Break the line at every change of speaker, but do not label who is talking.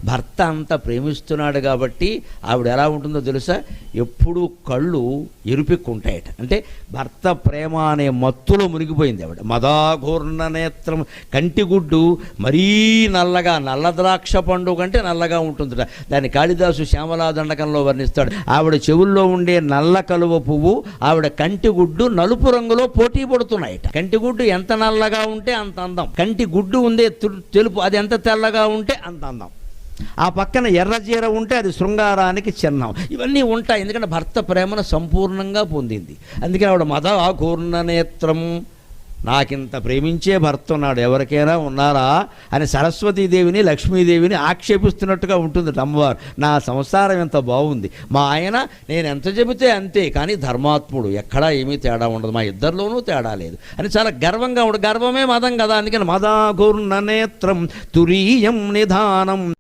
భర్త అంత ప్రేమిస్తున్నాడు కాబట్టి ఆవిడ ఎలా ఉంటుందో తెలుసా, ఎప్పుడూ కళ్ళు ఎరుపెక్కుంటాయట. అంటే భర్త ప్రేమ అనే మత్తులో మునిగిపోయింది ఆవిడ. మదాఘూర్ణ నేత్రం, కంటిగుడ్డు మరీ నల్లగా, నల్ల ద్రాక్ష పండు కంటే నల్లగా ఉంటుందట. దాన్ని కాళిదాసు శ్యామలా దండకంలో వర్ణిస్తాడు. ఆవిడ చెవుల్లో ఉండే నల్ల కలువ పువ్వు, ఆవిడ కంటిగుడ్డు నలుపు రంగులో పోటీ పడుతున్నాయట. కంటిగుడ్డు ఎంత నల్లగా ఉంటే అంత అందం, కంటి గుడ్డు ఉందే తెలుపు అది ఎంత తెల్లగా ఉంటే అంత అందం. ఆ పక్కన ఎర్రచీర ఉంటే అది శృంగారానికి చిహ్నం. ఇవన్నీ ఉంటాయి, ఎందుకంటే భర్త ప్రేమను సంపూర్ణంగా పొందింది. అందుకే ఆవిడ మదాఘూర్ణ నేత్రం, నాకింత ప్రేమించే భర్త ఉన్నాడు, ఎవరికైనా ఉన్నారా అని సరస్వతీదేవిని లక్ష్మీదేవిని ఆక్షేపిస్తున్నట్టుగా ఉంటుంది అమ్మవారు. నా సంసారం ఎంత బాగుంది, మా ఆయన నేను ఎంత చెబితే అంతే, కానీ ధర్మాత్ముడు, ఎక్కడా ఏమీ తేడా ఉండదు, మా ఇద్దరిలోనూ తేడా లేదు అని చాలా గర్వంగా ఉండదు. గర్వమే మదం కదా, అందుకని మదాఘూర్ణ నేత్రం తురీయం నిధానం.